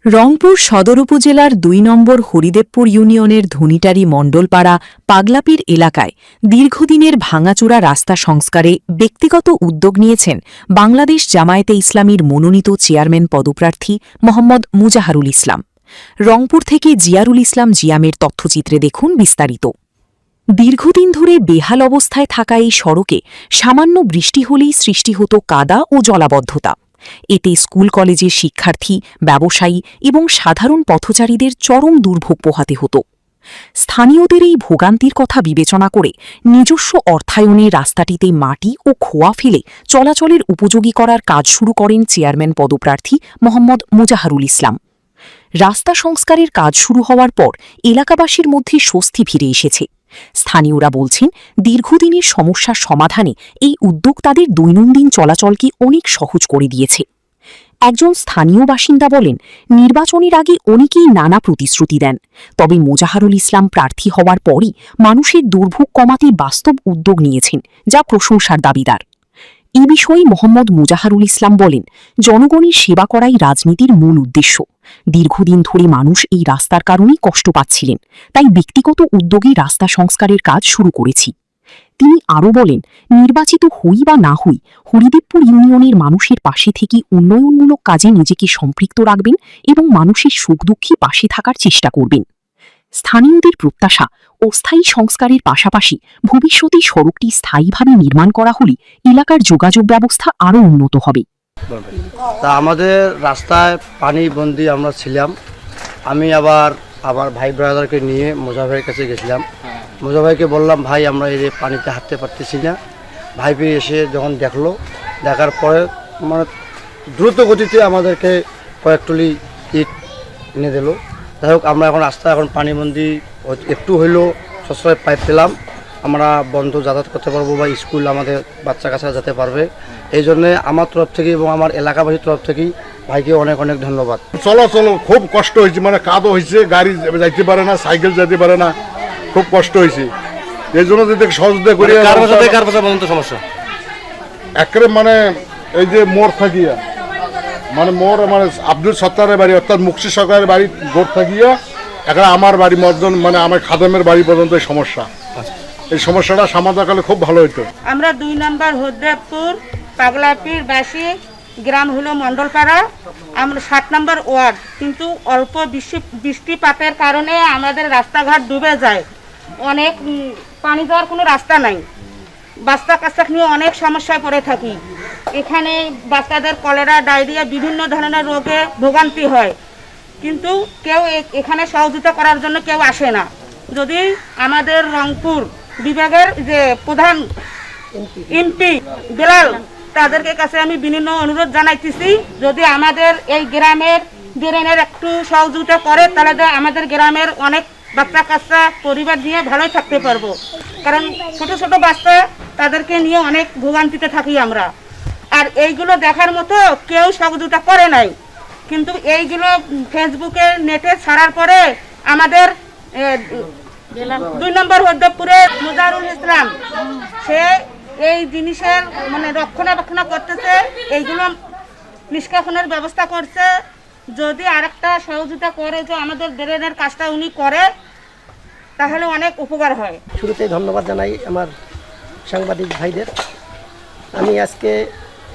রংপুর সদর উপজেলার ২ নম্বর হরিদেবপুর ইউনিয়নের ধনিটারি মণ্ডলপাড়া পাগলাপীর এলাকায় দীর্ঘদিনের ভাঙাচোরা রাস্তা সংস্কারে ব্যক্তিগত উদ্যোগ নিয়েছেন বাংলাদেশ জামায়াতে ইসলামীর মনোনীত চেয়ারম্যান পদপ্রার্থী মোহাম্মদ মুজাহারুল ইসলাম। রংপুর থেকে জিয়ারুল ইসলাম জিয়ামের তথ্যচিত্রে দেখুন বিস্তারিত। দীর্ঘদিন ধরে বেহাল অবস্থায় থাকা এই সড়কে সামান্য বৃষ্টি হলেই সৃষ্টি হতো কাদা ও জলাবদ্ধতা। এতে স্কুল কলেজের শিক্ষার্থী, ব্যবসায়ী এবং সাধারণ পথচারীদের চরম দুর্ভোগ পোহাতে হতো। স্থানীয়দের এই ভোগান্তির কথা বিবেচনা করে নিজস্ব অর্থায়নে রাস্তাটিতে মাটি ও খোয়া ফেলে চলাচলের উপযোগী করার কাজ শুরু করেন চেয়ারম্যান পদপ্রার্থী মোহাম্মদ মুজাহারুল ইসলাম। রাস্তা সংস্কারের কাজ শুরু হওয়ার পর এলাকাবাসীর মধ্যে স্বস্তি ফিরে এসেছে। স্থানীয়রা বলছেন, দীর্ঘদিনের সমস্যার সমাধানে এই উদ্যোগ তাদের দৈনন্দিন চলাচলকে অনেক সহজ করে দিয়েছে। একজন স্থানীয় বাসিন্দা বলেন, নির্বাচনের আগে অনেকেই নানা প্রতিশ্রুতি দেন, তবে মুজাহারুল ইসলাম প্রার্থী হওয়ার পরই মানুষের দুর্ভোগ কমাতে বাস্তব উদ্যোগ নিয়েছেন, যা প্রশংসার দাবিদার। এ বিষয়ে মোহাম্মদ মুজাহারুল ইসলাম বলেন, জনগণের সেবা করাই রাজনীতির মূল উদ্দেশ্য। দীর্ঘদিন ধরে মানুষ এই রাস্তার কারণেই কষ্ট পাচ্ছিলেন, তাই ব্যক্তিগত উদ্যোগে রাস্তা সংস্কারের কাজ শুরু করেছি। তিনি আরও বলেন, নির্বাচিত হই বা না হই, হরিদেবপুর ইউনিয়নের মানুষের পাশে থেকে উন্নয়নমূলক কাজে নিজেকে সম্পৃক্ত রাখবেন এবং মানুষের সুখ দুঃখে পাশে থাকার চেষ্টা করবেন। স্থানীয়দের প্রত্যাশা, অস্থায়ী সংস্কারের পাশাপাশি ভবিষ্যতে সড়কটি স্থায়ীভাবে নির্মাণ করা হলে এলাকার যোগাযোগ ব্যবস্থা আরও উন্নত হবে। তা আমাদের রাস্তায় পানি বন্দি আমরা ছিলাম। আমি আবার আমার ভাই ব্রাদারকে নিয়ে মোজা ভাইয়ের কাছে গেছিলাম। মোজা ভাইকে বললাম, ভাই আমরা এই যে পানিতে হাঁটতে পারতেছি না। ভাই পেয়ে এসে যখন দেখার পরে মানে দ্রুত গতিতে আমাদেরকে কয়েক টলি ইট এনে দিল। যাই হোক, আমরা এখন রাস্তা এখন পানিবন্দি একটু হইলেও সবসময় পাইপ পেলাম। আমরা বন্ধ যাতায়াত করতে পারবো বা স্কুল আমাদের বাচ্চা কাচ্চা যেতে পারবে। এই জন্যে আমার তরফ থেকে এবং আমার এলাকাবাসীর তরফ থেকেই ভাইকে অনেক অনেক ধন্যবাদ। চলাচল খুব কষ্ট হয়েছে, মানে কাদো হয়েছে, গাড়ি যাইতে পারে না, সাইকেল যেতে পারে না, খুব কষ্ট হয়েছে। এই জন্য যদি সহযোগিতা করি। সমস্যা একেবারে মানে এই যে মোড় থাকিয়া মানে আব্দুল সত্তারের বাড়ি অর্থাৎ মুক্তি সরকারের বাড়ি গোড় থাকিয়া এখানে আমার বাড়ি মর্জন মানে আমার খাদেমের বাড়ি পর্যন্ত এই সমস্যা। এই সমস্যাটা সমাধান করলে খুব ভালো হতো। আমরা ২ নম্বর হরিদেবপুর পাগলাপীর বাসী, গ্রাম হলো মণ্ডলপাড়া। আমরা ৭ নম্বর ওয়ার্ড, কিন্তু অল্প বৃষ্টিপাতের কারণে আমাদের রাস্তাঘাট ডুবে যায়। অনেক পানি যাওয়ার কোনো রাস্তা নাই। বাচ্চা কাচ্চা নিয়ে অনেক সমস্যায় পড়ে থাকি। এখানে বাচ্চাদের কলেরা, ডায়রিয়া, বিভিন্ন ধরনের রোগে ভোগান্তি হয়, কিন্তু কেউ এখানে সহযোগিতা করার জন্য কেউ আসে না। যদি আমাদের রংপুর বিভাগের যে প্রধান এমপি বেলাল, তাদেরকে কাছে আমি বিনীত অনুরোধ জানাইতেছি, যদি আমাদের এই গ্রামের ড্রেনের একটু সহযোগিতা করে, তাহলে আমাদের গ্রামের অনেক বাচ্চা কাচ্চা পরিবার নিয়ে ভালোই থাকতে পারবো। কারণ ছোট ছোট বাচ্চা, তাদেরকে নিয়ে অনেক ভোগান্তিতে থাকি আমরা। আর এইগুলো দেখার মতো কেউ সহযোগিতা করে নাই, কিন্তু এইগুলো ফেসবুকে নেটে ছাড়ার পরে আমাদের ২ নম্বর হরিদেবপুরে মুজাহারুল ইসলাম, সে এই জিনিসের মানে রক্ষণাবেক্ষণ করতেছে, এইগুলো নিষ্কাশনের ব্যবস্থা করছে। যদি আরেকটা সহযোগিতা করে যে আমাদের ড্রেনের কাজটা উনি করে, তাহলে অনেক উপকার হয়। শুরুতেই ধন্যবাদ জানাই আমার সাংবাদিক ভাইদের। আমি আজকে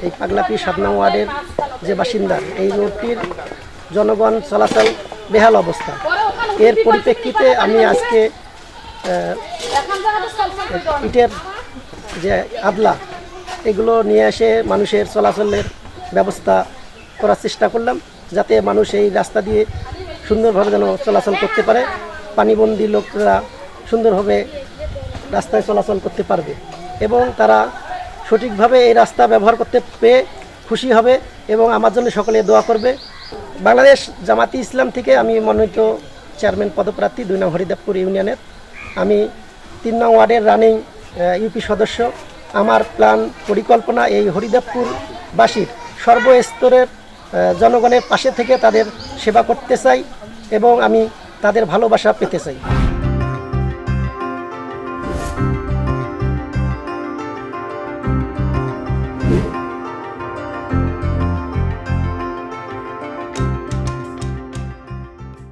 এই পাগলাপীর ৭ নং ওয়ার্ডের যে বাসিন্দা, এই রোডটির জনগণ চলাচল বেহাল অবস্থা। এর পরিপ্রেক্ষিতে আমি আজকে ইটের যে আদলা, এগুলো নিয়ে এসে মানুষের চলাচলের ব্যবস্থা করার চেষ্টা করলাম, যাতে মানুষ এই রাস্তা দিয়ে সুন্দরভাবে যেন চলাচল করতে পারে। পানিবন্দী লোকরা সুন্দরভাবে রাস্তায় চলাচল করতে পারবে এবং তারা সঠিকভাবে এই রাস্তা ব্যবহার করতে পেয়ে খুশি হবে এবং আমার জন্য সকলে দোয়া করবে। বাংলাদেশ জামায়াতে ইসলাম থেকে আমি মনোনীত চেয়ারম্যান পদপ্রার্থী ২ নং হরিদেবপুর ইউনিয়নের। আমি ৩ নং ওয়ার্ডের রানিং ইউপি সদস্য। আমার প্ল্যান পরিকল্পনা এই হরিদেবপুরবাসীর সর্বস্তরের জনগণের পাশে থেকে তাদের সেবা করতে চাই এবং আমি তাদের ভালোবাসা পেতে চাই।